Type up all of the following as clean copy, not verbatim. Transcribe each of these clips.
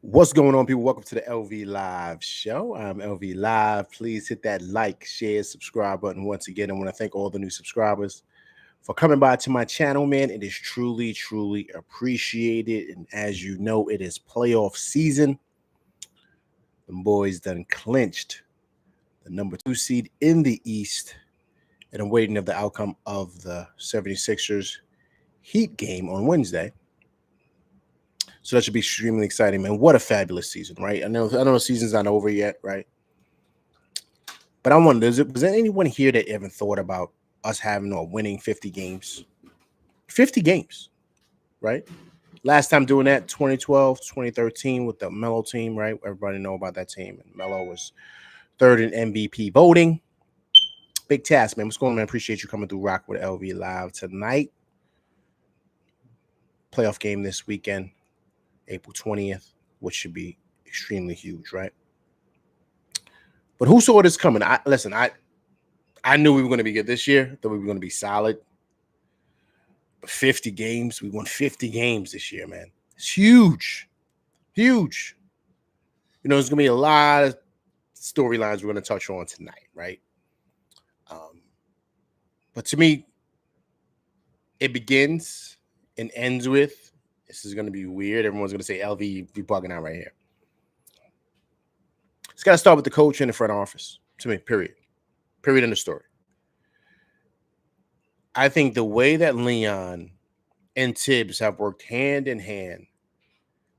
What's going on, people? Welcome to the LV Live show. I'm LV Live. Please hit that like, share, subscribe button once again. I want to thank all the new subscribers for coming by to my channel, man. It is truly, truly appreciated. And as you know, it is playoff season. The boys done clinched the number 2 seed in the East. And I'm waiting of the outcome of the 76ers Heat game on Wednesday. So that should be extremely exciting, man. What a fabulous season, right? I know the season's not over yet, right? But I wonder, was there anyone here that ever thought about us having or winning 50 games? 50 games, right? Last time doing that, 2012, 2013 with the Melo team, right? Everybody know about that team. And Melo was third in MVP voting. Big task, man. What's going on, man? Appreciate you coming through Rock with LV Live tonight. Playoff game this weekend. April 20th, which should be extremely huge, right? But who saw this coming? I knew we were going to be good this year, that we were going to be solid. But 50 games, we won 50 games this year, man. It's huge. Huge. You know, there's going to be a lot of storylines we're going to touch on tonight, right? But to me, it begins and ends with, this is going to be weird. Everyone's going to say, LV, you be bugging out right here. It's got to start with the coach in the front office, to me, period. Period in the story. I think the way that Leon and Tibbs have worked hand in hand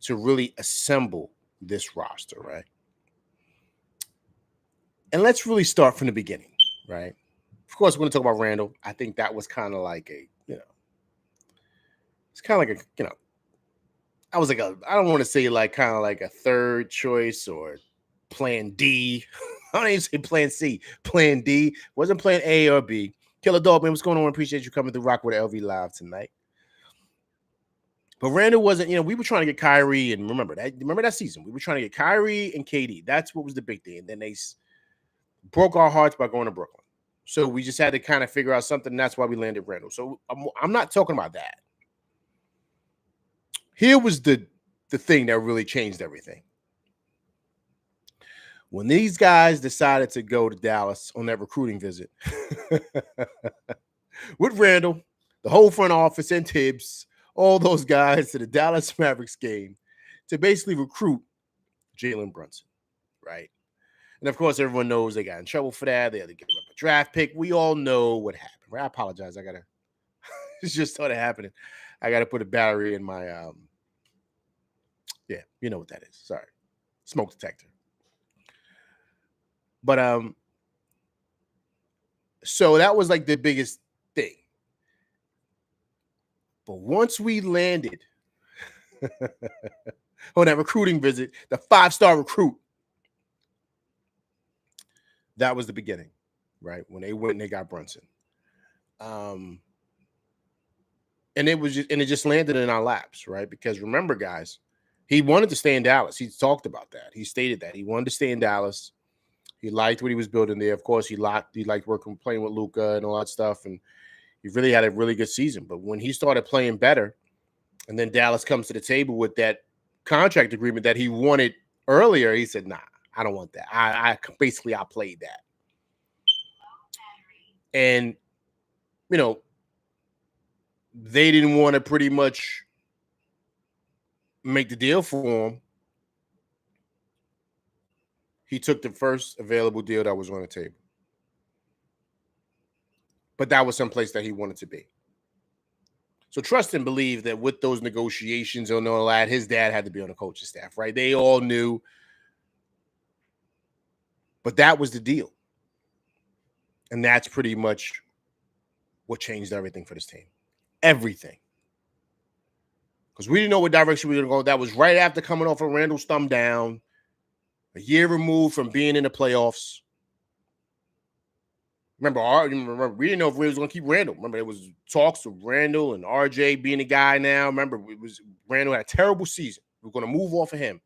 to really assemble this roster, right? And let's really start from the beginning, right? Of course, we're going to talk about Randall. I think that was kind of like it's kind of like I was like I don't want to say like kind of like a third choice or plan D. I don't even say plan C. Plan D. Wasn't plan A or B. Killer Dog, man, what's going on? Appreciate you coming through Rock with LV Live tonight. But Randall wasn't, we were trying to get Kyrie, and remember that season. We were trying to get Kyrie and KD. That's what was the big thing. And then they broke our hearts by going to Brooklyn. So we just had to kind of figure out something, and that's why we landed Randall. So I'm not talking about that. Here was the thing that really changed everything. When these guys decided to go to Dallas on that recruiting visit with Randall, the whole front office and Tibbs, all those guys to the Dallas Mavericks game to basically recruit Jalen Brunson, right? And of course, everyone knows they got in trouble for that. They had to give up a draft pick. We all know what happened, right? I apologize. It just started happening. I got to put a battery in my, yeah, you know what that is. Sorry. Smoke detector. But, so that was like the biggest thing. But once we landed on that recruiting visit, the 5-star recruit, that was the beginning, right? When they went and they got Brunson. And it just landed in our laps, right? Because remember, guys, he wanted to stay in Dallas. He talked about that. He stated that he wanted to stay in Dallas. He liked what he was building there. Of course, he liked working, playing with Luka and all that stuff. And he really had a really good season. But when he started playing better, and then Dallas comes to the table with that contract agreement that he wanted earlier, he said, nah, I don't want that. I played that. And, they didn't want to pretty much make the deal for him. He took the first available deal that was on the table. But that was someplace that he wanted to be. So trust and believe that with those negotiations and all that, his dad had to be on the coaching staff, right? They all knew. But that was the deal. And that's pretty much what changed everything for this team. Everything. Because we didn't know what direction we were going to go. That was right after coming off of Randall's thumb down. A year removed from being in the playoffs. Remember, we didn't know if we was going to keep Randall. Remember, there was talks of Randall and RJ being the guy now. Remember, Randall had a terrible season. We're going to move off of him.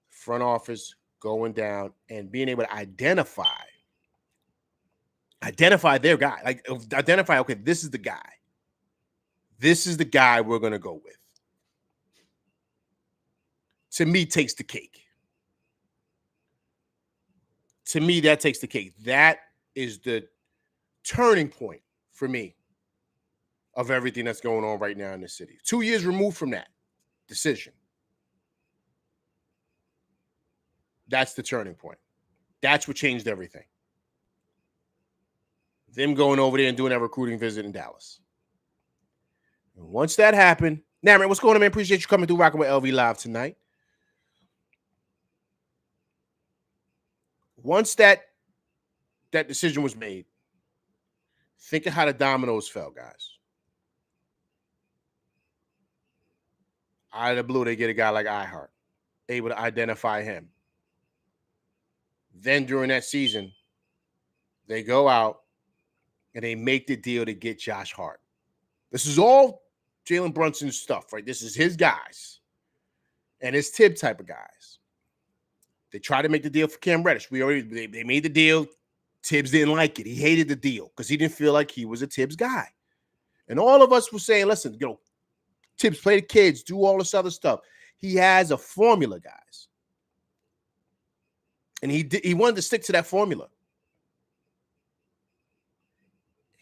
Front office going down and being able to identify their guy. Like, identify, okay, this is the guy. This is the guy we're going to go with. to me, takes the cake. To me, that takes the cake. That is the turning point for me of everything that's going on right now in the city. 2 years removed from that decision. That's the turning point. That's what changed everything. Them going over there and doing that recruiting visit in Dallas. And once that happened, now, man, what's going on, man? Appreciate you coming through rocking with LV Live tonight. Once that decision was made, think of how the dominoes fell, guys. Out of the blue, they get a guy like iHeart, able to identify him. Then during that season, they go out and they make the deal to get Josh Hart. This is all Jalen Brunson's stuff, right? This is his guys and his Tib type of guys. They tried to make the deal for Cam Reddish. They made the deal. Tibbs didn't like it. He hated the deal because he didn't feel like he was a Tibbs guy. And all of us were saying, listen, Tibbs, play the kids, do all this other stuff. He has a formula, guys. And he wanted to stick to that formula.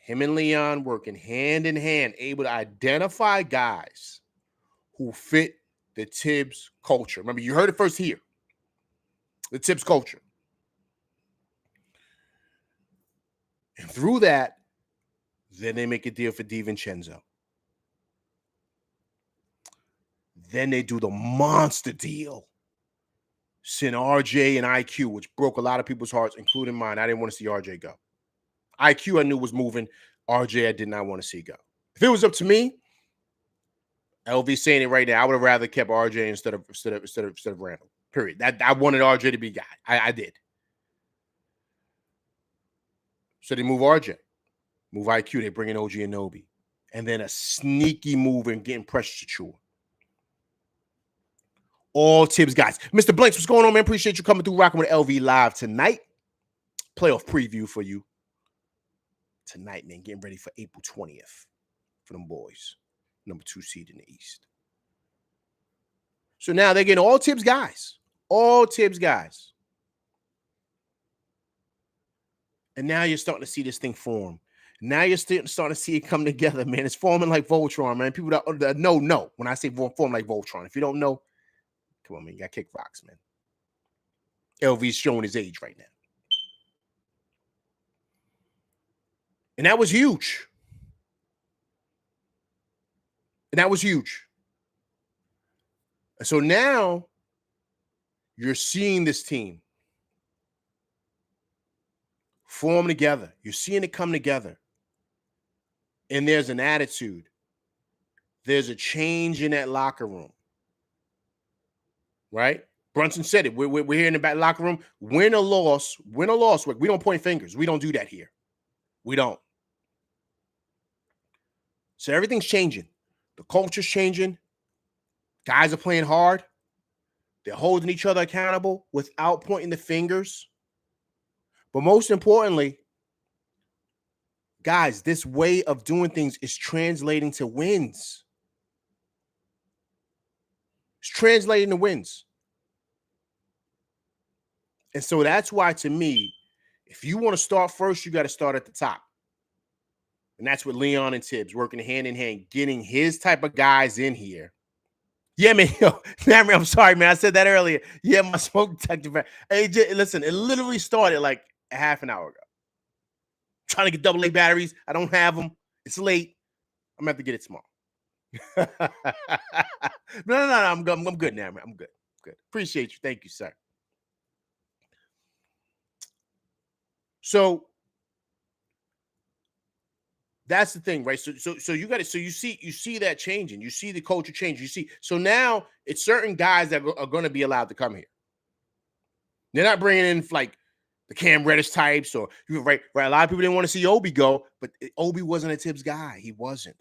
Him and Leon working hand in hand, able to identify guys who fit the Tibbs culture. Remember, you heard it first here. The Tibbs culture. And through that, then they make a deal for DiVincenzo. Then they do the monster deal. Send RJ and IQ, which broke a lot of people's hearts, including mine. I didn't want to see RJ go. IQ I knew was moving. RJ I did not want to see go. If it was up to me, LV saying it right now, I would have rather kept RJ instead of Randall. Period. That I wanted RJ to be guy. I did. So they move RJ, move IQ. They bring in OG Anunoby, and then a sneaky move and getting Precious Achiuwa. All Tibbs guys. Mr. Blanks, what's going on, man? Appreciate you coming through rocking with LV Live tonight. Playoff preview for you tonight, man. Getting ready for April 20th for them boys. Number 2 seed in the East. So now they're getting all Tibbs guys. All Tibbs guys. And now you're starting to see this thing form. Now you're starting to see it come together, man. It's forming like Voltron, man. People that know when I say form like Voltron. If you don't know, come on, man. You got to kick rocks, man. LV's showing his age right now. And that was huge. And that was huge. And so now you're seeing this team form together. You're seeing it come together. And there's an attitude. There's a change in that locker room. Right? Brunson said it. We're here in the back locker room. Win or loss. We don't point fingers. We don't do that here. We don't. So everything's changing. The culture's changing. Guys are playing hard. They're holding each other accountable without pointing the fingers. But most importantly, guys, this way of doing things is translating to wins. It's translating to wins. And so that's why, to me, if you want to start first, you got to start at the top. And that's with Leon and Tibbs working hand in hand, getting his type of guys in here. Yeah, man. Yo, man, I'm sorry, man. I said that earlier. Yeah, my smoke detector. Hey, listen, it literally started like a half an hour ago. I'm trying to get AA batteries. I don't have them. It's late. I'm going to have to get it tomorrow. No. I'm good now, man. I'm good. Good. Appreciate you. Thank you, sir. So that's the thing, right? So you got it. So you see that changing. You see the culture change. You see. So now it's certain guys that are going to be allowed to come here. They're not bringing in like the Cam Reddish types, or right. A lot of people didn't want to see Obi go, but Obi wasn't a Tibbs guy. He wasn't.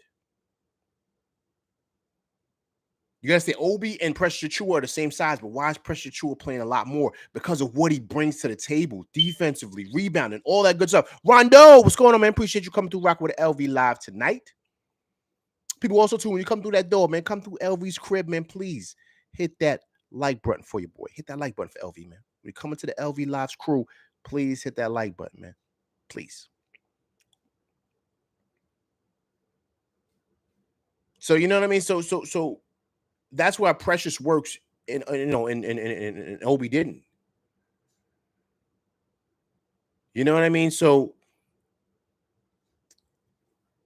You got to say Obi and Precious Achiuwa are the same size, but why is Precious Achiuwa playing a lot more? Because of what he brings to the table, defensively, rebounding, all that good stuff. Rondo, what's going on, man? Appreciate you coming through rocking with LV Live tonight. People also, too, when you come through that door, man, come through LV's crib, man, please hit that like button for your boy. Hit that like button for LV, man. When you come into the LV Lives crew, please hit that like button, man. Please. So you know what I mean? So that's why Precious works and and Obi didn't. You know what I mean? So,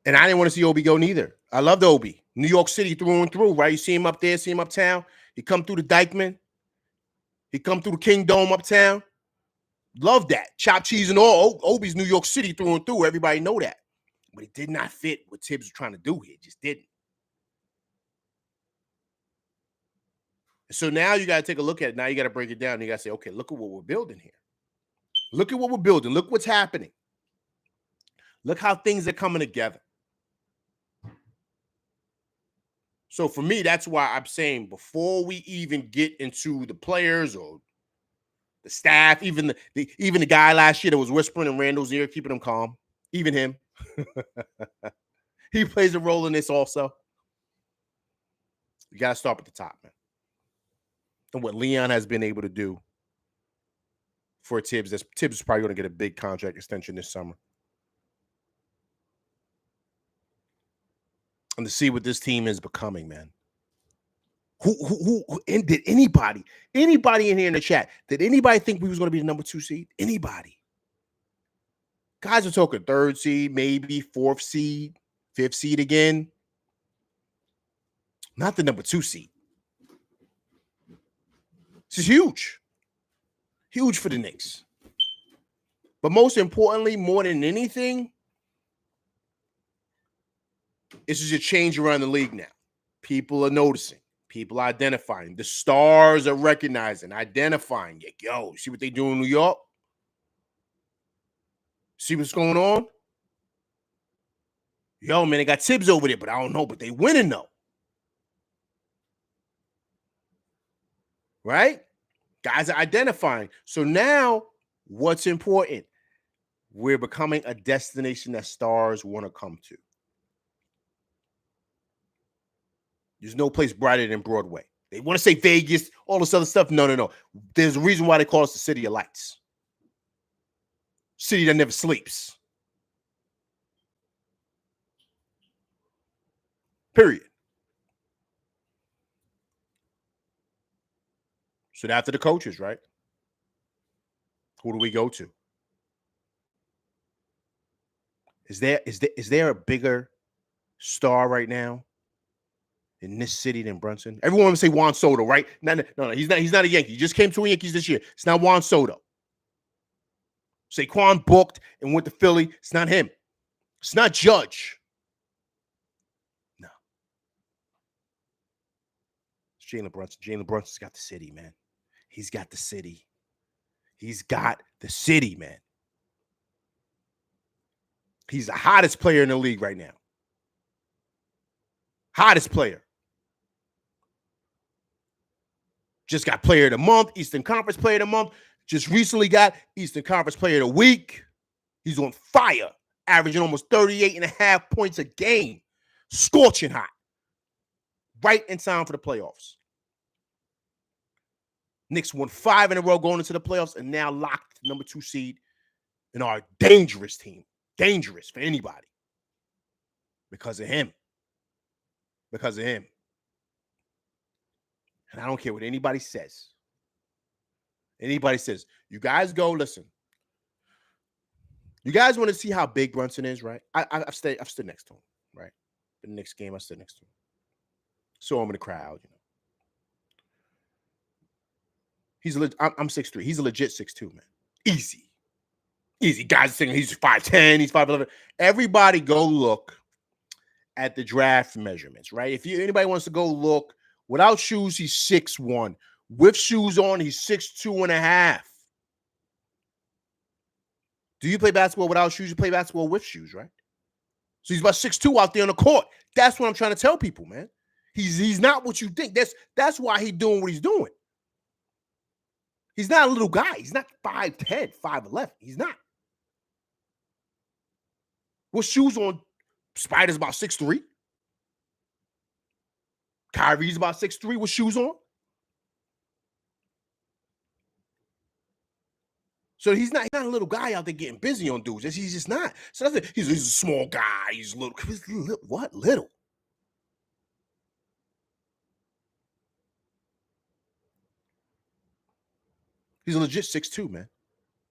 and I didn't want to see Obi go neither. I loved Obi. New York City through and through, right? You see him up there, see him uptown. He come through the Dykeman. He come through the King Dome uptown. Love that. Chopped cheese and all. Obi's New York City through and through. Everybody know that. But it did not fit what Tibbs was trying to do here. It just didn't. So now you got to take a look at it. Now you got to break it down. You got to say, okay, look at what we're building here. Look at what we're building. Look what's happening. Look how things are coming together. So for me, that's why I'm saying before we even get into the players or the staff, even the guy last year that was whispering in Randall's ear, keeping him calm, even him, he plays a role in this also. You got to start at the top, man. And what Leon has been able to do for Tibbs, Tibbs is probably going to get a big contract extension this summer. And to see what this team is becoming, man. Who and did anybody in here in the chat, did anybody think we was going to be the number 2 seed? Anybody? Guys are talking 3rd seed, maybe 4th seed, 5th seed again. Not the number 2 seed. This is huge. Huge for the Knicks. But most importantly, more than anything, this is a change around the league now. People are noticing. People are identifying. The stars are recognizing, identifying. Yo, see what they do in New York? See what's going on? Yo, man, they got Tibbs over there, but I don't know. But they winning, though. Right? Guys are identifying. So now, what's important? We're becoming a destination that stars want to come to. There's no place brighter than Broadway. They want to say Vegas, all this other stuff. No. There's a reason why they call us the city of lights. City that never sleeps. Period. So after the coaches, right? Who do we go to? Is there a bigger star right now in this city than Brunson? Everyone would say Juan Soto, right? No, he's not a Yankee. He just came to the Yankees this year. It's not Juan Soto. Saquon booked and went to Philly. It's not him. It's not Judge. No. It's Jalen Brunson. Jalen Brunson's got the city, man. He's got the city. He's got the city, man. He's the hottest player in the league right now. Hottest player. Just got player of the month, Eastern Conference player of the month. Just recently got Eastern Conference player of the week. He's on fire, averaging almost 38.5 points a game. Scorching hot. Right in time for the playoffs. Knicks won 5 in a row going into the playoffs and now locked number 2 seed in our dangerous team. Dangerous for anybody. Because of him. Because of him. And I don't care what anybody says. Anybody says, you guys go, listen. You guys want to see how big Brunson is, right? I've stood next to him, right? The Knicks game, I stood next to him. Saw him in the crowd, you know. I'm 6'3". He's a legit 6'2", man. Easy. Guys saying he's 5'10", he's 5'11". Everybody go look at the draft measurements, right? If anybody wants to go look, without shoes, he's 6'1". With shoes on, he's 6'2.5". Do you play basketball without shoes? You play basketball with shoes, right? So he's about 6'2" out there on the court. That's what I'm trying to tell people, man. He's not what you think. That's why he's doing what he's doing. He's not a little guy. He's not 5'10", 5'11". He's not. With shoes on, Spider's about 6'3". Kyrie's about 6'3" with shoes on. So he's not a little guy out there getting busy on dudes. He's just not. So he's a small guy. He's little. What little? He's a legit 6'2", man.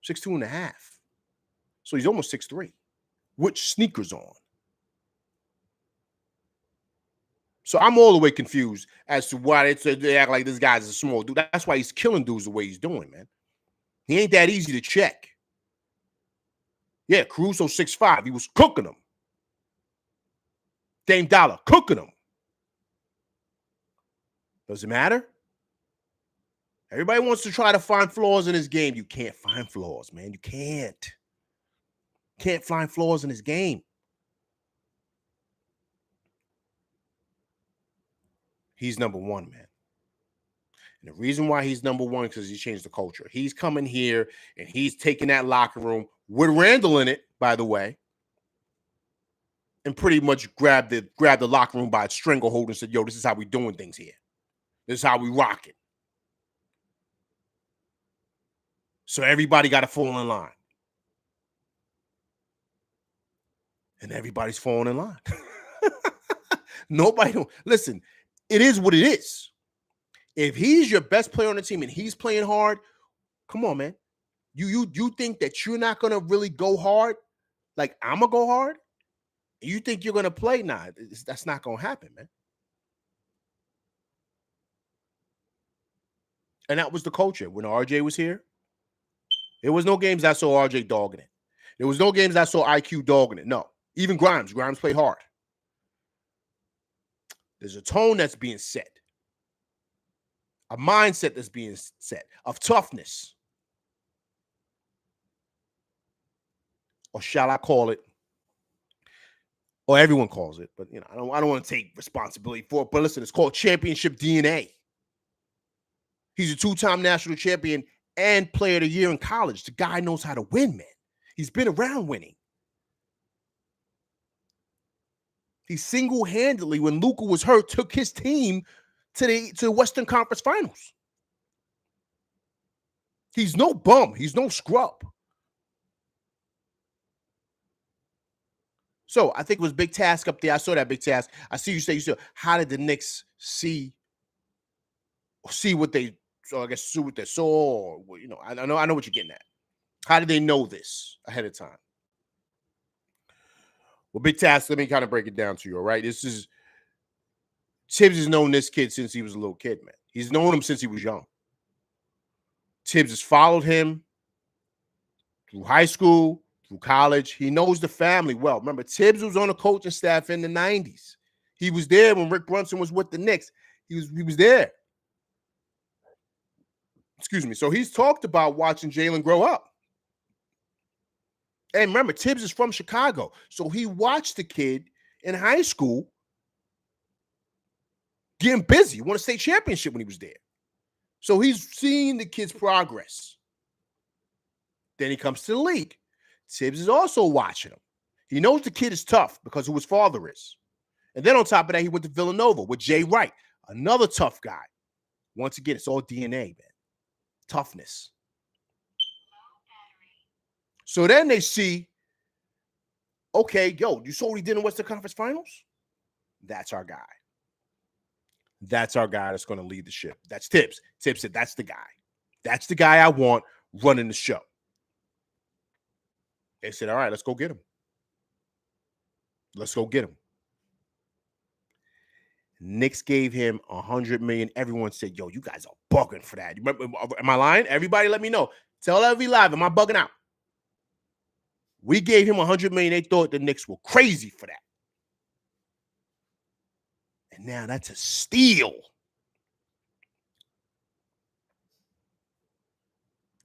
6'2 and a half. So he's almost 6'3". With sneakers on. So I'm all the way confused as to why they act like this guy's a small dude. That's why he's killing dudes the way he's doing, man. He ain't that easy to check. Yeah, Caruso 6'5". He was cooking them. Dame Dollar cooking them. Does it matter? Everybody wants to try to find flaws in his game. You can't find flaws, man. You can't. Can't find flaws in his game. He's number one, man. And the reason why he's number one is because he changed the culture. He's coming here and he's taking that locker room with Randall in it, by the way, and pretty much grabbed the locker room by its stranglehold and said, yo, this is how we doing things here. This is how we rock it. So everybody got to fall in line. And everybody's falling in line. Nobody don't listen. It is what it is. If he's your best player on the team and he's playing hard, come on, man. You think that you're not gonna really go hard? Like I'm gonna go hard? You think you're gonna play? Nah, that's not gonna happen, man. And that was the culture when RJ was here. There was no games I saw RJ dogging it. There was no games I saw IQ dogging it. No, even Grimes played hard. There's a tone that's being set, a mindset that's being set of toughness, or shall I call it, or everyone calls it, but I don't want to take responsibility for it. But listen, it's called championship DNA. He's a two-time national champion and player of the year in college. The guy knows how to win, man. He's been around winning. He single-handedly, when Luka was hurt, took his team to the Western Conference Finals. He's no bum. He's no scrub. So I think it was Big Task up there. I saw that Big Task. I see you say, how did the Knicks see what they, so I guess see what they saw, or, I know what you're getting at. How did they know this ahead of time? Well, Big Task, let me kind of break it down to you, all right? Tibbs has known this kid since he was a little kid, man. He's known him since he was young. Tibbs has followed him through high school, through college. He knows the family well. Remember, Tibbs was on the coaching staff in the 90s. He was there when Rick Brunson was with the Knicks. He was there. Excuse me. So he's talked about watching Jalen grow up. And remember, Tibbs is from Chicago. So he watched the kid in high school getting busy. Won a state championship when he was there. So he's seeing the kid's progress. Then he comes to the league. Tibbs is also watching him. He knows the kid is tough because who his father is. And then on top of that, he went to Villanova with Jay Wright, another tough guy. Once again, it's all DNA, man. Toughness. So then they see, okay, yo, you saw what he did in Western Conference Finals? That's our guy. That's our guy that's going to lead the ship. That's Tibbs. Tibbs said, that's the guy. That's the guy I want running the show. They said, all right, let's go get him. Let's go get him. Knicks gave him $100 million. Everyone said, yo, you guys are bugging for that. Am I lying? Everybody let me know. Tell LV Live, am I bugging out? We gave him $100 million. They thought the Knicks were crazy for that. And now that's a steal.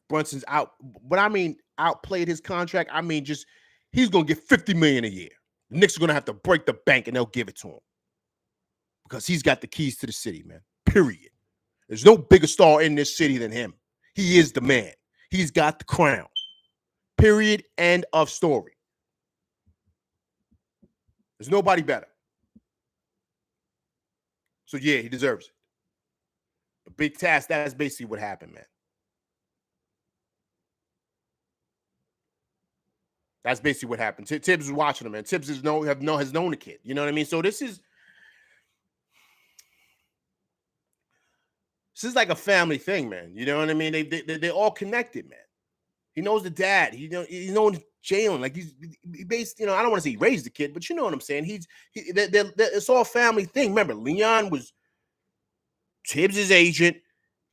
Brunson's out. But I mean, outplayed his contract. I mean, just he's going to get $50 million a year. The Knicks are going to have to break the bank and they'll give it to him. Because he's got the keys to the city, man. Period. There's no bigger star in this city than him. He is the man. He's got the crown. Period. End of story. There's nobody better. So, yeah, he deserves it. A big task. That's basically what happened, man. That's basically what happened. Tibbs is watching him, man. Tibbs has known the kid. You know what I mean? So this is like a family thing, man. You know what I mean? They're all connected, man. He knows the dad. He knows Jalen. Like he based, I don't want to say he raised the kid, but you know what I'm saying. It's all family thing. Remember, Leon was Tibbs' agent.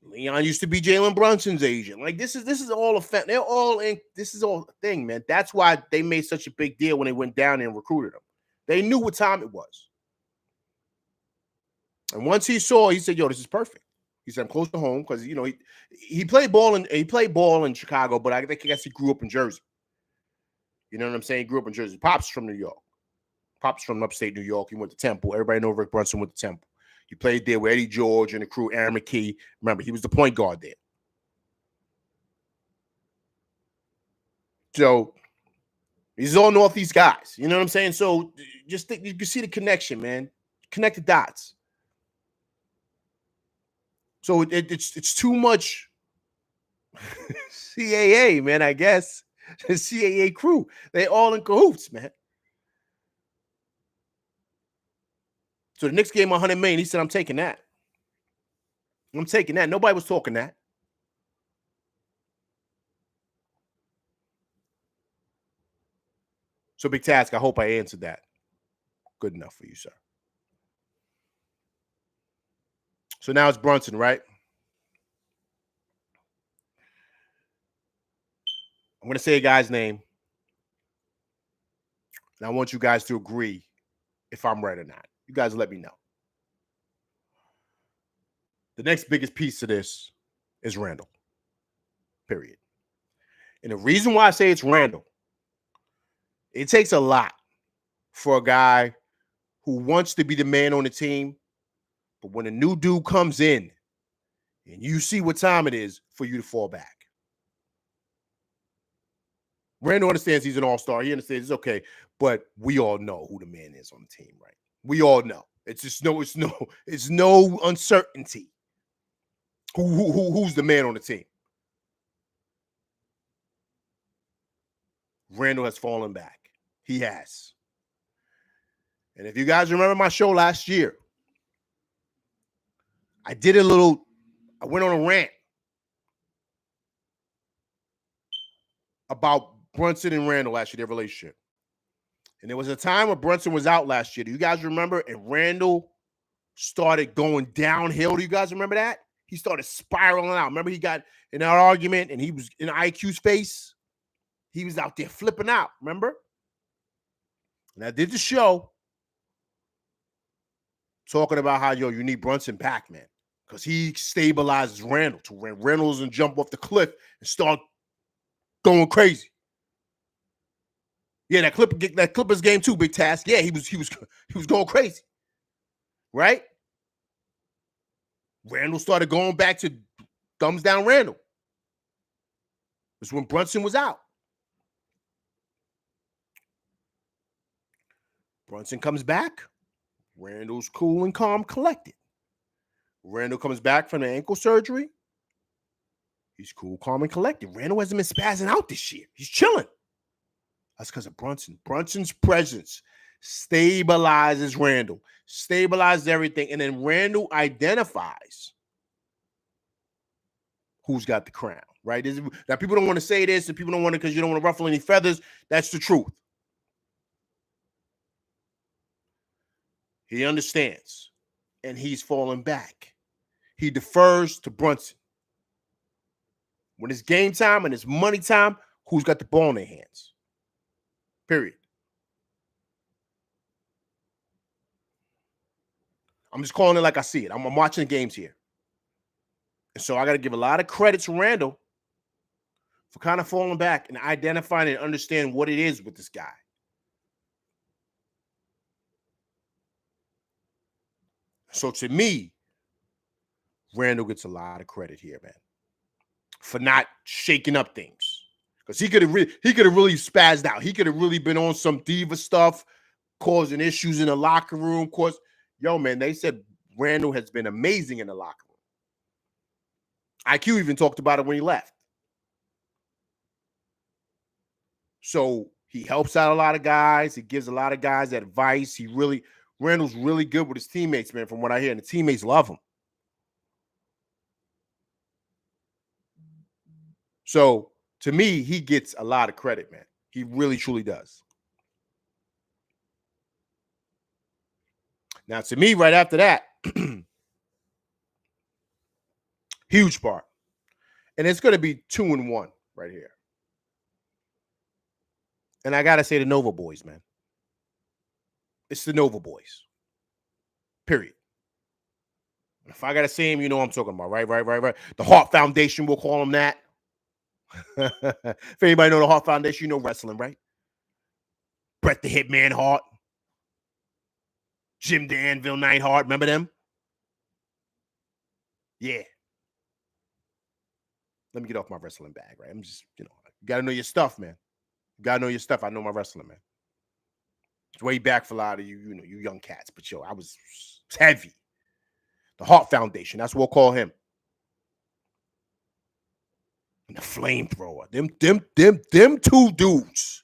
Leon used to be Jalen Brunson's agent. Like this is all a fact. They're all in. This is all a thing, man. That's why they made such a big deal when they went down there and recruited him. They knew what time it was. And once he said, "Yo, this is perfect." He said, "I'm close to home," because he played ball in Chicago, but I guess he grew up in Jersey. You know what I'm saying? He grew up in Jersey. Pops from New York. Pops from upstate New York. He went to Temple. Everybody knows Rick Brunson went to Temple. He played there with Eddie George and the crew, Aaron McKee. Remember, he was the point guard there. So these are all Northeast guys. You know what I'm saying? So just think, you can see the connection, man. Connect the dots. So it's too much CAA, man, I guess. The CAA crew. They all in cahoots, man. So the Knicks gave him $100 million. He said, I'm taking that. I'm taking that. Nobody was talking that. So, Big Task, I hope I answered that. Good enough for you, sir. So now it's Brunson, right? I'm going to say a guy's name. And I want you guys to agree if I'm right or not. You guys let me know. The next biggest piece of this is Randall. Period. And the reason why I say it's Randall, it takes a lot for a guy who wants to be the man on the team, but when a new dude comes in and you see what time it is, for you to fall back. Randall understands he's an all-star. He understands it's okay, but we all know who the man is on the team, right? We all know. It's no uncertainty. Who's the man on the team? Randall has fallen back. He has. And if you guys remember my show last year, I went on a rant about Brunson and Randall last year, their relationship. And there was a time when Brunson was out last year. Do you guys remember? And Randall started going downhill. Do you guys remember that? He started spiraling out. Remember, he got in an argument and he was in IQ's face. He was out there flipping out. Remember? And I did the show talking about how, you need Brunson back, man. Because he stabilizes Randall to when Randall doesn't jump off the cliff and start going crazy. Yeah, that Clippers game too, Big Task. Yeah, he was going crazy. Right? Randall started going back to thumbs down Randall. It's when Brunson was out. Brunson comes back. Randall's cool and calm, collected. Randall comes back from the ankle surgery. He's cool, calm, and collected. Randall hasn't been spazzing out this year. He's chilling. That's because of Brunson. Brunson's presence stabilizes Randall, stabilizes everything, and then Randall identifies who's got the crown, right? Now, people don't want to say this, and people don't want to because you don't want to ruffle any feathers. That's the truth. He understands, and he's falling back. He defers to Brunson. When it's game time and it's money time, who's got the ball in their hands? Period. I'm just calling it like I see it. I'm watching the games here. And so I got to give a lot of credit to Randall for kind of falling back and identifying and understanding what it is with this guy. So to me, Randall gets a lot of credit here, man, for not shaking up things. Because he could have really spazzed out. He could have really been on some diva stuff, causing issues in the locker room. Yo, man, they said Randall has been amazing in the locker room. IQ even talked about it when he left. So He helps out a lot of guys. He gives a lot of guys advice. Randall's really good with his teammates, man, from what I hear. And the teammates love him. So, to me, he gets a lot of credit, man. He really, truly does. Now, to me, right after that, huge part. And it's going to be 2-1 right here. And I got to say the Nova boys, man. It's the Nova boys. Period. If I got to say him, you know what I'm talking about. Right. The Hart Foundation, we'll call them that. If anybody know the Hart Foundation, you know wrestling, right? Bret the Hitman Hart. Jim the Anvil Neidhart. Remember them? Yeah. Let me get off my wrestling bag, right? I'm just, you got to know your stuff, man. You got to know your stuff. I know my wrestling, man. It's way back for a lot of you, you young cats. But, I was heavy. The Hart Foundation. That's what we'll call him. And the flamethrower. Them two dudes.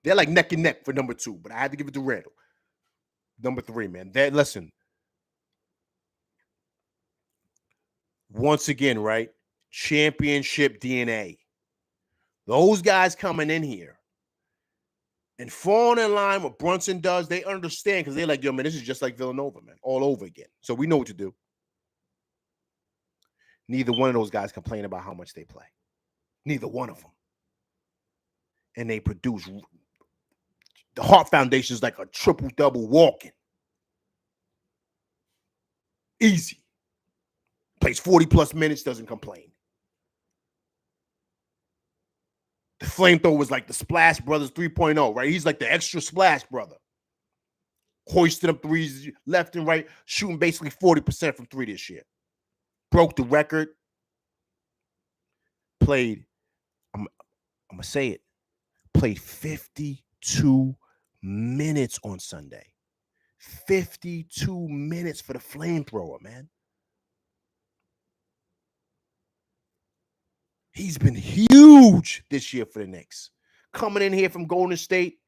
They're like neck and neck for number 2, but I had to give it to Randall. Number 3, man. Listen. Once again, right? Championship DNA. Those guys coming in here and falling in line what Brunson does, they understand because they're like, yo, man, this is just like Villanova, man, all over again. So we know what to do. Neither one of those guys complain about how much they play. Neither one of them. And they produce. The Hart Foundation is like a triple-double walking. Easy. Plays 40-plus minutes, doesn't complain. The flamethrower was like the Splash Brothers 3.0, right? He's like the extra Splash Brother. Hoisting up threes left and right, shooting basically 40% from 3 this year. Broke the record. Played, I'm going to say it, played 52 minutes on Sunday. 52 minutes for the flamethrower, man. He's been huge this year for the Knicks. Coming in here from Golden State,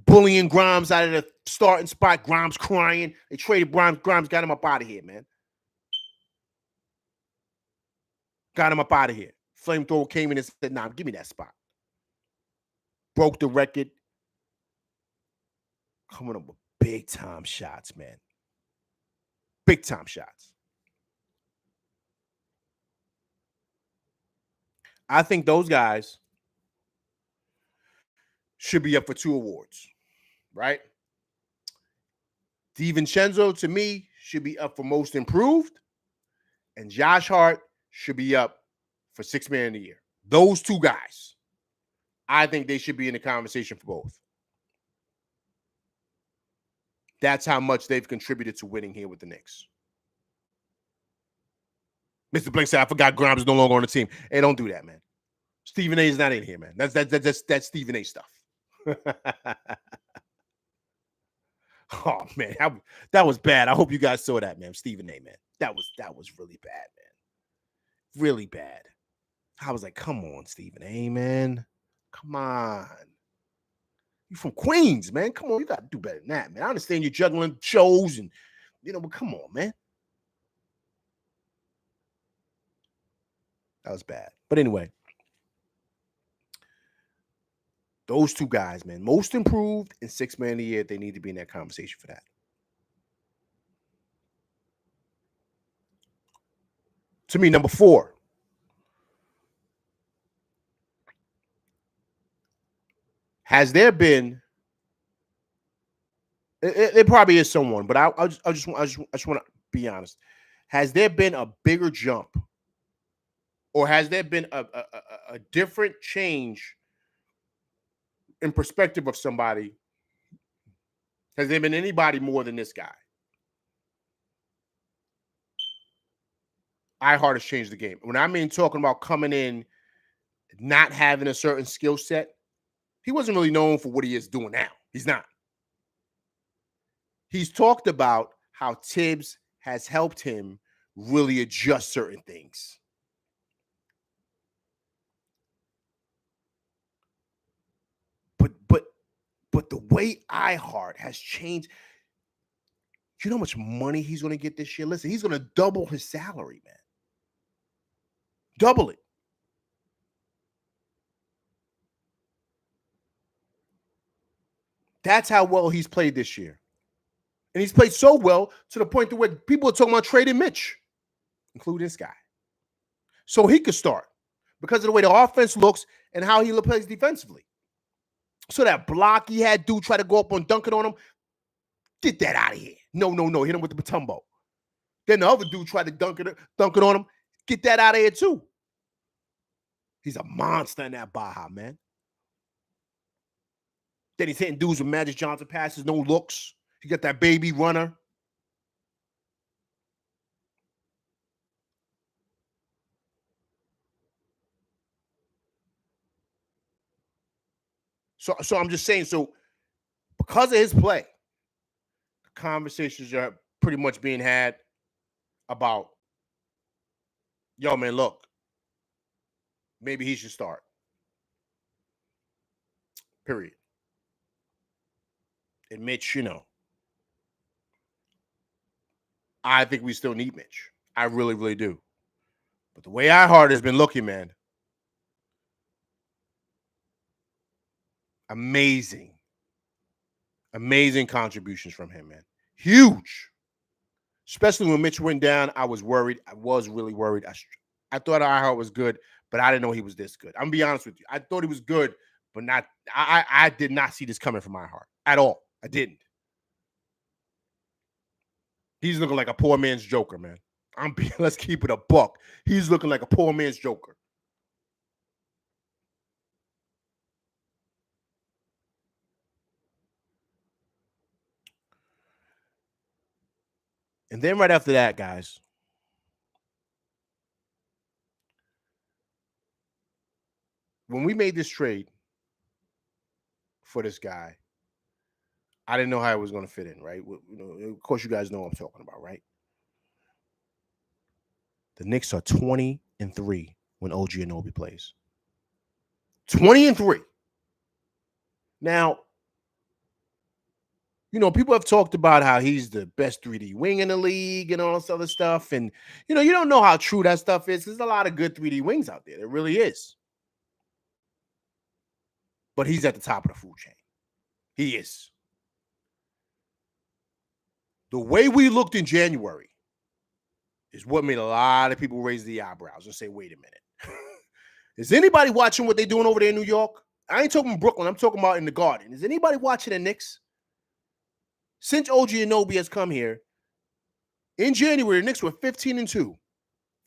bullying Grimes out of the starting spot. Grimes crying. They traded Grimes. Grimes got him up out of here, man. Got him up out of here. Flamethrower came in and said, nah, give me that spot. Broke the record. Coming up with big-time shots, man. Big-time shots. I think those guys should be up for 2 awards, right? DiVincenzo, to me, should be up for most improved. And Josh Hart should be up for 6th man of the year. Those 2 guys, I think they should be in the conversation for both. That's how much they've contributed to winning here with the Knicks. Mr. Blake said, I forgot Grimes is no longer on the team. Hey, don't do that, man. Stephen A is not in here, man. That's Stephen A stuff. Oh, man. That was bad. I hope you guys saw that, man. Stephen A, man. That was really bad, man. Really bad. I was like, come on, Stephen A, man. Come on. You from Queens, man. Come on, you got to do better than that, man. I understand you're juggling shows and, but come on, man. That was bad. But anyway, those 2 guys, man, most improved and 6th man of the year, they need to be in that conversation for that. To me, number 4. Has there been? It probably is someone, but I just want to be honest. Has there been a bigger jump, or has there been a different change in perspective of somebody? Has there been anybody more than this guy? iHeart has changed the game. When I mean talking about coming in, not having a certain skill set, he wasn't really known for what he is doing now. He's not. He's talked about how Tibbs has helped him really adjust certain things. But the way iHeart has changed, you know how much money he's going to get this year? Listen, he's going to double his salary, man. Double it. That's how well he's played this year. And he's played so well to the point to where people are talking about trading Mitch, including this guy. So he could start because of the way the offense looks and how he plays defensively. So that block he had, dude try to go up and dunk it on him, get that out of here. No. Hit him with the Batumbo. Then the other dude tried to dunk it on him. Get that out of here too. He's a monster in that Baja, man. Then he's hitting dudes with Magic Johnson passes, no looks. He got that baby runner. So I'm just saying, so because of his play, conversations are pretty much being had about, yo, man, look, maybe he should start. Period. And Mitch, I think we still need Mitch. I really, really do. But the way iHeart has been looking, man, amazing contributions from him, man. Huge. Especially when Mitch went down, I was worried. I was really worried. I thought iHeart was good, but I didn't know he was this good. I'm gonna be honest with you. I thought he was good, but not. I did not see this coming from iHeart at all. I didn't. He's looking like a poor man's Joker, man. Let's keep it a buck. He's looking like a poor man's Joker. And then right after that, guys, when we made this trade for this guy, I didn't know how it was going to fit in, right? Of course, you guys know what I'm talking about, right? The Knicks are 20-3 when OG Anunoby plays. 20-3. Now, people have talked about how he's the best 3D wing in the league and all this other stuff. And, you don't know how true that stuff is. There's a lot of good 3D wings out there. There really is. But he's at the top of the food chain. He is. The way we looked in January is what made a lot of people raise the eyebrows and say, wait a minute. Is anybody watching what they're doing over there in New York? I ain't talking Brooklyn. I'm talking about in the Garden. Is anybody watching the Knicks? Since OG Anunoby has come here, in January, the Knicks were 15-2.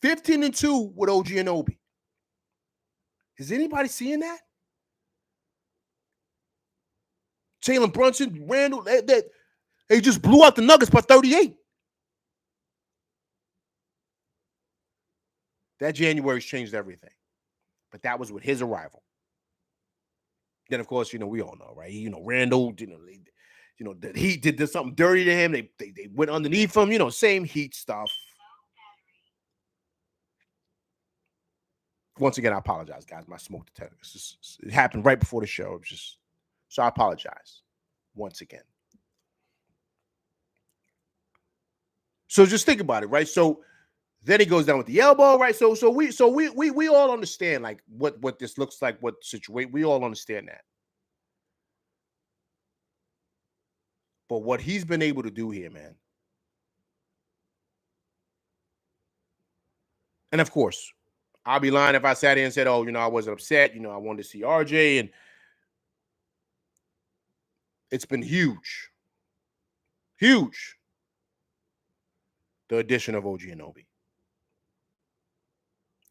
15-2 with OG Anunoby. Is anybody seeing that? Jalen Brunson, Randall, they just blew out the Nuggets by 38. That January's changed everything. But that was with his arrival. Then, of course, we all know, right? Randall, the Heat did something dirty to him. They went underneath him, same Heat stuff. Once again, I apologize, guys. My smoke detector. It happened right before the show. So I apologize once again. So just think about it, right? So then he goes down with the elbow, right? So we all understand like what this looks like, what situation. We all understand that. But what he's been able to do here, man. And of course, I'll be lying if I sat here and said, oh, I wasn't upset. I wanted to see RJ. And it's been huge. Huge. The addition of OG Anunoby.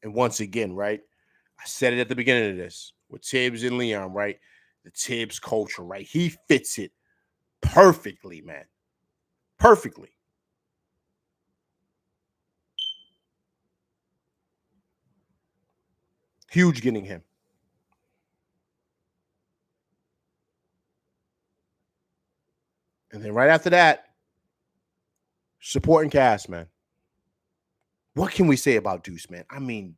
And once again, right? I said it at the beginning of this with Tibbs and Leon, right? The Tibbs culture, right? He fits it perfectly, man. Perfectly. Huge getting him. And then right after that, supporting cast, man. What can we say about Deuce, man? I mean,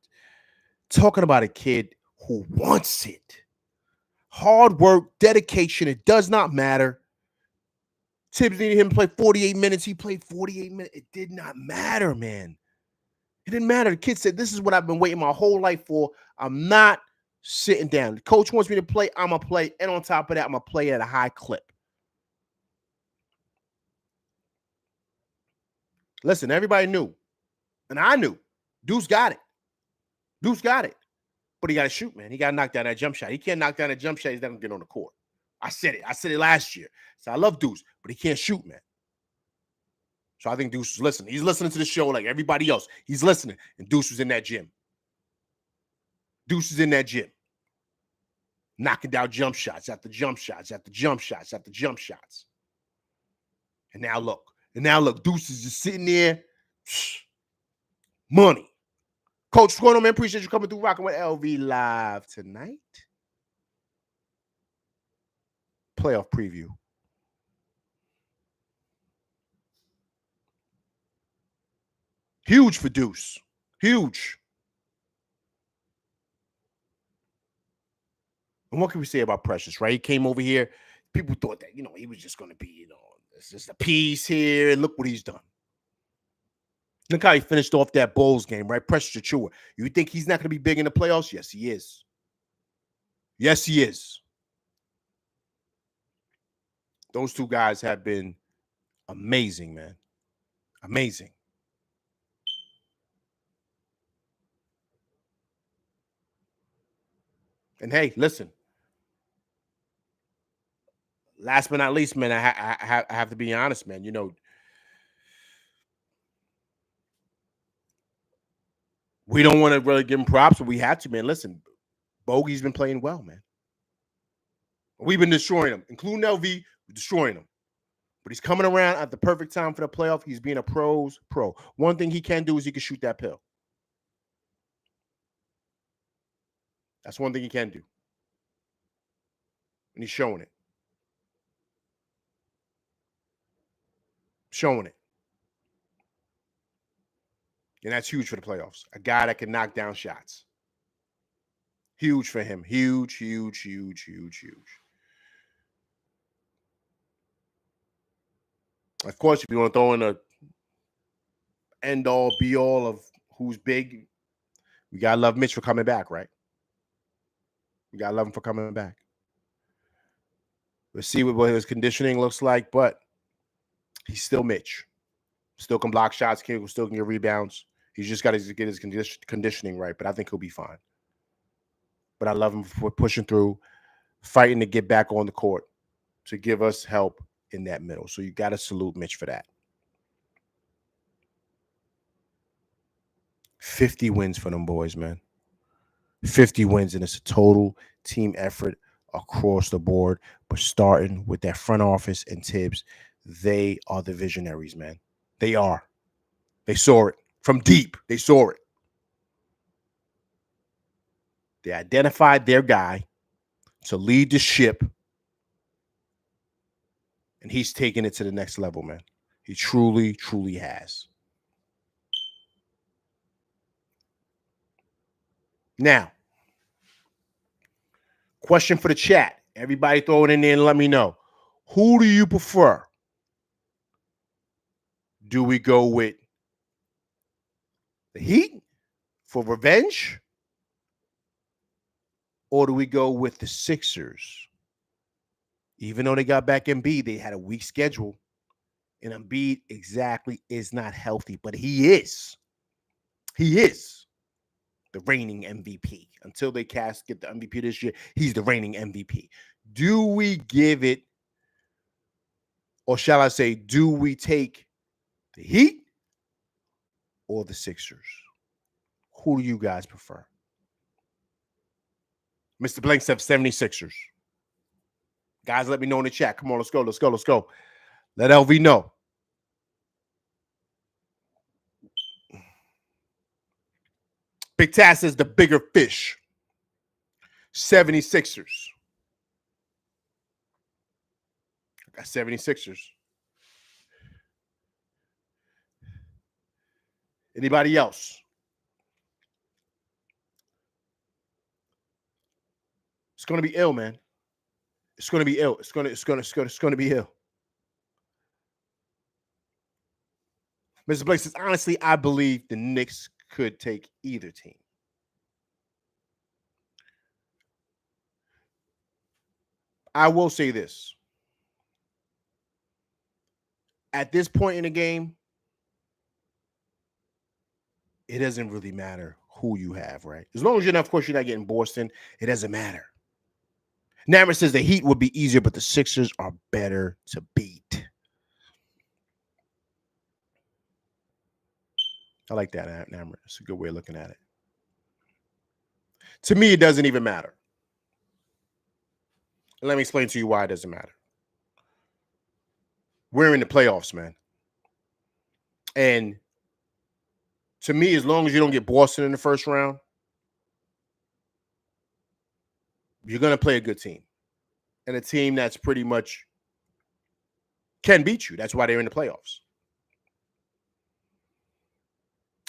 talking about a kid who wants it. Hard work, dedication. It does not matter. Tibbs needed him to play 48 minutes. He played 48 minutes. It did not matter, man. It didn't matter. The kid said, this is what I've been waiting my whole life for. I'm not sitting down. The coach wants me to play. I'm going to play. And on top of that, I'm going to play at a high clip. Listen, everybody knew. And I knew. Deuce got it. Deuce got it. But he got to shoot, man. He got to knock down that jump shot. He can't knock down that jump shot. He's not going to get on the court. I said it. I said it last year. So I love Deuce, but he can't shoot, man. So I think Deuce is listening. He's listening to the show like everybody else. He's listening. And Deuce was in that gym. Deuce is in that gym. Knocking down jump shots after jump shots after jump shots after jump shots. And now look. Deuce is just sitting there. Money. Coach, what's going on, man? Appreciate you coming through rocking with LV Live tonight. Playoff preview. Huge for Deuce. Huge. And what can we say about Precious, right? He came over here. People thought that, he was just going to be, it's just a piece here. And look what he's done. Look how he finished off that Bulls game, right? Precious Achiuwa. You think he's not going to be big in the playoffs? Yes, he is. Yes, he is. Those two guys have been amazing, man. Amazing. And hey, listen. Last but not least, man, I have to be honest, man. We don't want to really give him props, but we have to, man. Listen, Bogey's been playing well, man. We've been destroying him, including LV, destroying him. But he's coming around at the perfect time for the playoff. He's being a pro. One thing he can do is he can shoot that pill. That's one thing he can do. And he's showing it. Showing it. And that's huge for the playoffs. A guy that can knock down shots. Huge for him. Huge, huge, huge, huge, huge. Of course, if you want to throw in a end-all, be-all of who's big, we got to love Mitch for coming back, right? We got to love him for coming back. Let's see what his conditioning looks like, but he's still Mitch. Still can block shots, still can get rebounds. He's just got to get his conditioning right, but I think he'll be fine. But I love him for pushing through, fighting to get back on the court, to give us help in that middle. So you got to salute Mitch for that. 50 wins for them boys, man. 50 wins, and it's a total team effort across the board. But starting with that front office and Tibbs, they are the visionaries, man. They are. They saw it. From deep, they saw it. They identified their guy to lead the ship, and he's taking it to the next level, man. He truly, truly has. Now, question for the chat. Everybody throw it in there and let me know. Who do you prefer? Do we go with the Heat for revenge? Or do we go with the Sixers? Even though they got back Embiid, they had a weak schedule. And Embiid exactly is not healthy, but he is. He is the reigning MVP. Until they get the MVP this year, he's the reigning MVP. Do we give it, or shall I say, do we take the Heat or the Sixers? Who do you guys prefer? Mr. Blank said 76ers. Guys, let me know in the chat. Come on, let's go. Let LV know. Big Taz says the bigger fish. 76ers. I got 76ers. Anybody else? It's going to be ill, man. It's going to be ill. It's going to be ill. Mr. Blake says, honestly, I believe the Knicks could take either team. I will say this. At this point in the game, it doesn't really matter who you have, right? As long as of course, you're not getting Boston, it doesn't matter. Nammer says the Heat would be easier, but the Sixers are better to beat. I like that, Nammer. It's a good way of looking at it. To me, it doesn't even matter. And let me explain to you why it doesn't matter. We're in the playoffs, man. And to me, as long as you don't get Boston in the first round, you're going to play a good team. And a team that's pretty much can beat you. That's why they're in the playoffs.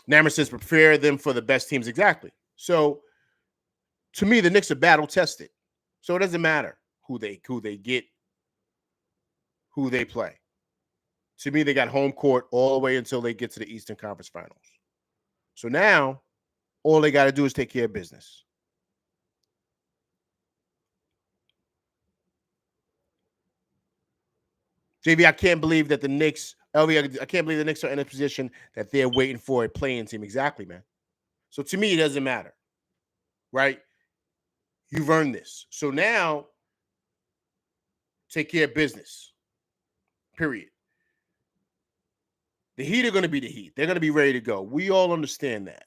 Nammer says prepare them for the best teams. Exactly. So to me, the Knicks are battle tested. So it doesn't matter who they get, who they play. To me, they got home court all the way until they get to the Eastern Conference Finals. So now, all they got to do is take care of business. JV, I can't believe that the Knicks, LV, I can't believe the Knicks are in a position that they're waiting for a play-in team. Exactly, man. So to me, it doesn't matter, right? You've earned this. So now, take care of business, period. The Heat are going to be the Heat. They're going to be ready to go. We all understand that.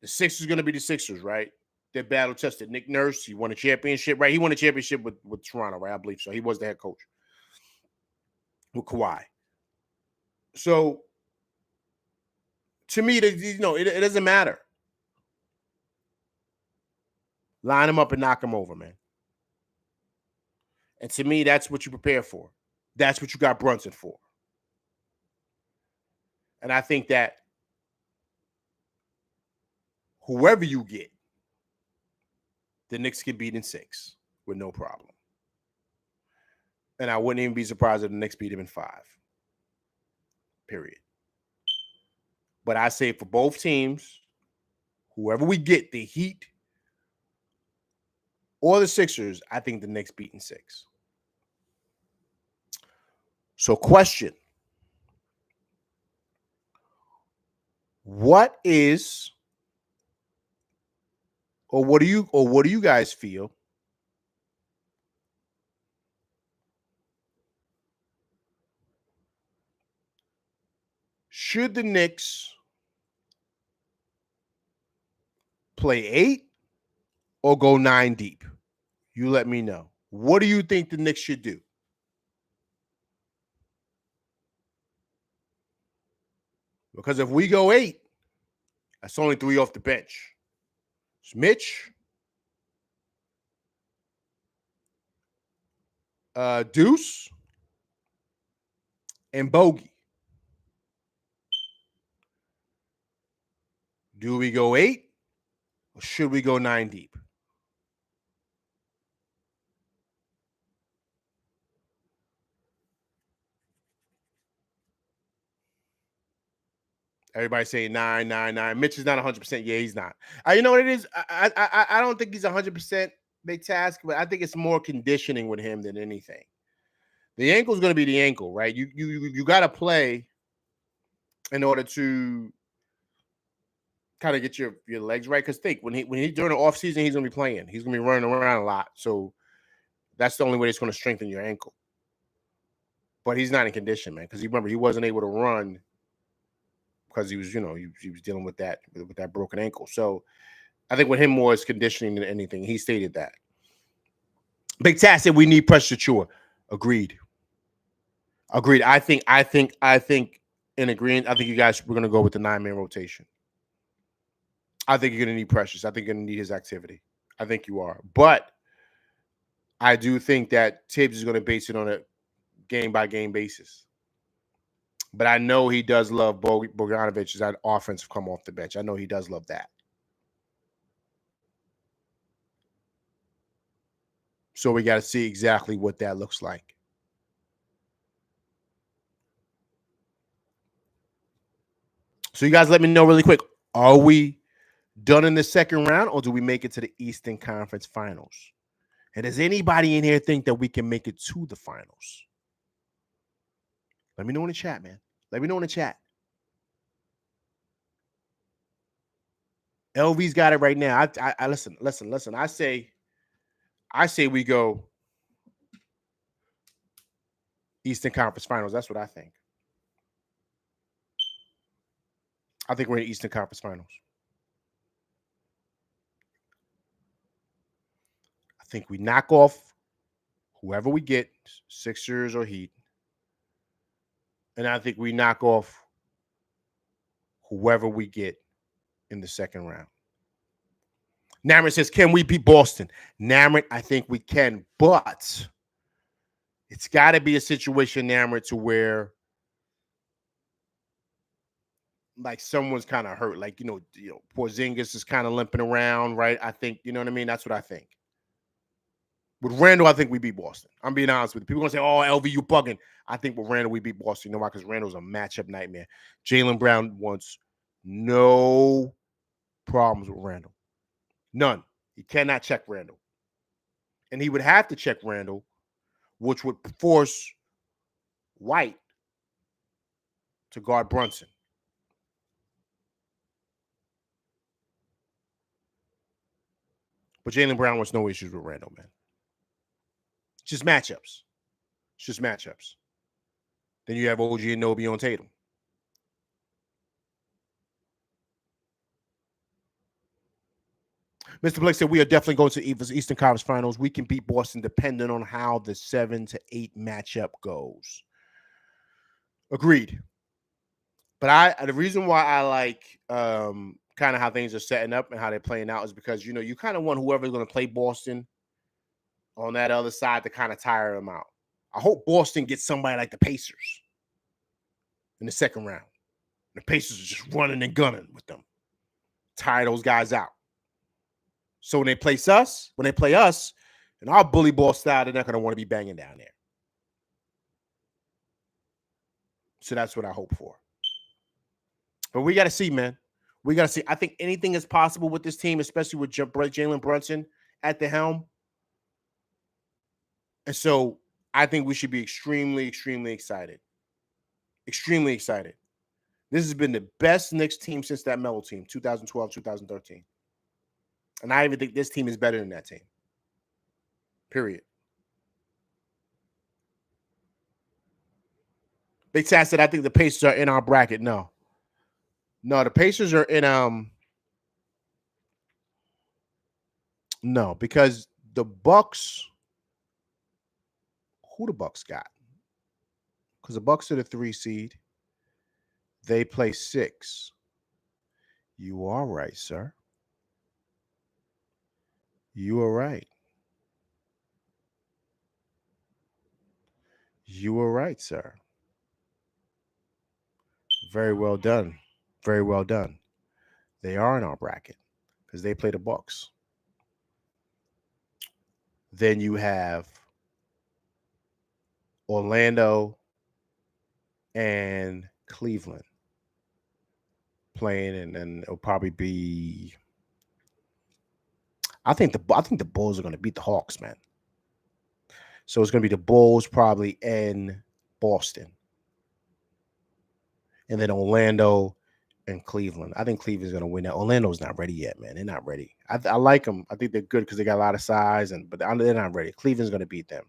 The Sixers are going to be the Sixers, right? They're battle tested. Nick Nurse, he won a championship, right? He won a championship with Toronto, right? I believe so. He was the head coach with Kawhi. So, to me, it doesn't matter. Line them up and knock them over, man. And to me, that's what you prepare for. That's what you got Brunson for. And I think that whoever you get, the Knicks can beat in 6 with no problem. And I wouldn't even be surprised if the Knicks beat him in 5. Period. But I say for both teams, whoever we get, the Heat or the Sixers, I think the Knicks beat in 6. So question. What do you guys feel should the Knicks play 8 or go 9 deep? You let me know. What do you think the Knicks should do? Because if we go 8, that's only 3 off the bench. It's Mitch, Deuce, and Bogey. Do we go 8 or should we go 9 deep? Everybody saying 9, 9, 9. Mitch is not 100%. Yeah, he's not. You know what it is? I don't think he's 100% big task, but I think it's more conditioning with him than anything. The ankle is going to be the ankle, right? You got to play in order to kind of get your legs right. Because think when he during the offseason, he's going to be playing. He's going to be running around a lot. So that's the only way it's going to strengthen your ankle. But he's not in condition, man. Because remember, he wasn't able to run because he was, he was dealing with that broken ankle. So I think with him more is conditioning than anything. He stated that. Big Tass said we need pressure to Chua. Agreed. I think in agreement, I think you guys we're gonna go with the 9-man rotation. I think you're gonna need Precious. I think you're gonna need his activity. I think you are. But I do think that Tibbs is gonna base it on a game by game basis. But I know he does love Bogdanovic as that offensive come off the bench. I know he does love that. So we got to see exactly what that looks like. So you guys let me know really quick. Are we done in the second round, or do we make it to the Eastern Conference Finals? And does anybody in here think that we can make it to the finals? Let me know in the chat, man. Let me know in the chat. LV's got it right now. I listen. I say we go Eastern Conference Finals. That's what I think. I think we're in Eastern Conference Finals. I think we knock off whoever we get, Sixers or Heat. And I think we knock off whoever we get in the second round. Namrit says, can we beat Boston? Namrit, I think we can, but it's got to be a situation, Namrit, to where like someone's kind of hurt. Like, Porzingis is kind of limping around, right? I think, you know what I mean? That's what I think. With Randall, I think we beat Boston. I'm being honest with you. People going to say, oh, LV, you bugging. I think with Randall, we beat Boston. You know why? Because Randall's a matchup nightmare. Jaylen Brown wants no problems with Randall. None. He cannot check Randall. And he would have to check Randall, which would force White to guard Brunson. But Jaylen Brown wants no issues with Randall, man. It's just matchups. It's just matchups. Then you have OG and Nobi on Tatum. Mr. Blake said we are definitely going to the Eastern Conference Finals. We can beat Boston depending on how the 7 to 8 matchup goes. Agreed. But the reason why I like kind of how things are setting up and how they're playing out is because, you kind of want whoever's going to play Boston on that other side to kind of tire them out. I hope Boston gets somebody like the Pacers in the second round. The Pacers are just running and gunning with them. Tire those guys out. So when they play us, and our bully ball style, they're not going to want to be banging down there. So that's what I hope for. But we got to see, man. We got to see. I think anything is possible with this team, especially with Jalen Brunson at the helm. And so I think we should be extremely, extremely excited. Extremely excited. This has been the best Knicks team since that Melo team, 2012, 2013. And I even think this team is better than that team. Period. Big Tat said, I think the Pacers are in our bracket. No, the Pacers are in no, because the Bucks, who the Bucks got? Because the Bucks are the 3 seed. They play 6. You are right, sir. You are right. You are right, sir. Very well done. Very well done. They are in our bracket because they play the Bucks. Then you have Orlando and Cleveland playing, and then it'll probably be. I think the Bulls are going to beat the Hawks, man. So it's going to be the Bulls probably in Boston, and then Orlando and Cleveland. I think Cleveland's going to win that. Orlando's not ready yet, man. They're not ready. I like them. I think they're good because they got a lot of size, but they're not ready. Cleveland's going to beat them.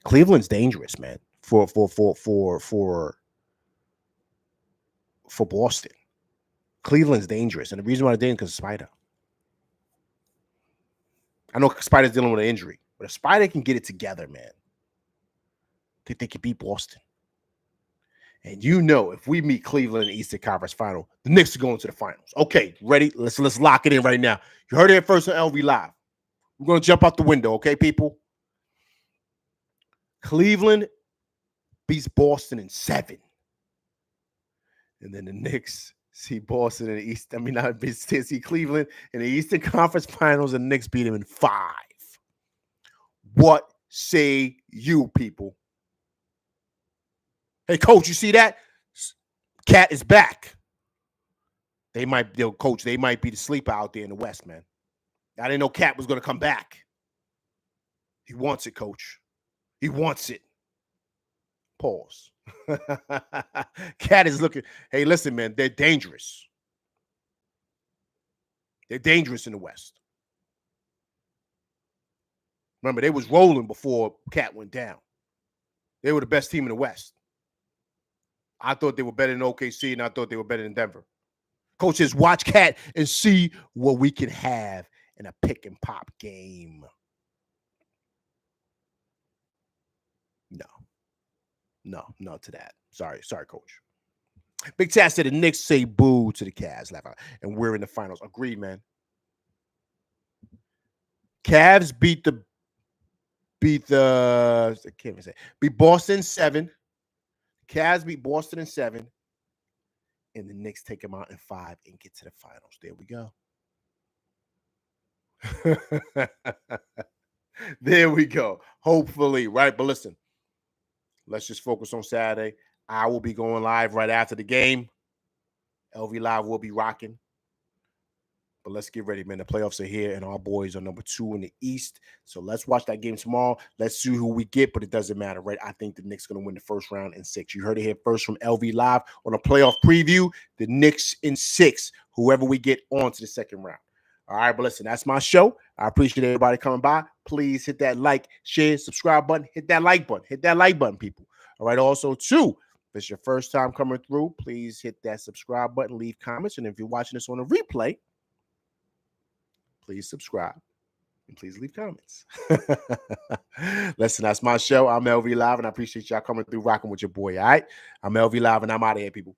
Cleveland's dangerous, man. For Boston, Cleveland's dangerous, and the reason why they're dangerous is because Spider. I know Spider's dealing with an injury, but if Spider can get it together, man, I think they can beat Boston. And if we meet Cleveland in the Eastern Conference Final, the Knicks are going to the finals. Okay, ready? Let's lock it in right now. You heard it first on LV Live. We're going to jump out the window, okay, people? Cleveland beats Boston in 7. And then the Knicks see Boston in the East. See Cleveland in the Eastern Conference Finals, and the Knicks beat them in 5. What say you, people? Hey, coach, you see that? Cat is back. Coach, they might be the sleeper out there in the West, man. I didn't know Cat was going to come back. He wants it, coach. He wants it. Pause. Cat is looking. Hey, listen, man, they're dangerous. They're dangerous in the West. Remember, they was rolling before Cat went down. They were the best team in the West. I thought they were better than OKC, and I thought they were better than Denver. Coaches, watch Cat and see what we can have in a pick and pop game. No to that. Sorry, coach. Big Tat said the Knicks say boo to the Cavs, and we're in the finals. Agreed, man. Cavs beat Boston 7. Cavs beat Boston in 7. And the Knicks take them out in 5 and get to the finals. There we go. There we go. Hopefully, right? But listen, let's just focus on Saturday. I will be going live right after the game. LV Live will be rocking. But let's get ready, man. The playoffs are here, and our boys are number 2 in the East. So let's watch that game tomorrow. Let's see who we get, but it doesn't matter, right? I think the Knicks are going to win the first round in 6. You heard it here first from LV Live on a playoff preview. The Knicks in 6, whoever we get on to the second round. All right, but listen, that's my show. I appreciate everybody coming by. Please hit that like, share, subscribe button. Hit that like button. Hit that like button, people. All right, also, too, if it's your first time coming through, please hit that subscribe button, leave comments. And if you're watching this on a replay, please subscribe and please leave comments. Listen, that's my show. I'm LV Live, and I appreciate y'all coming through rocking with your boy, all right? I'm LV Live, and I'm out of here, people.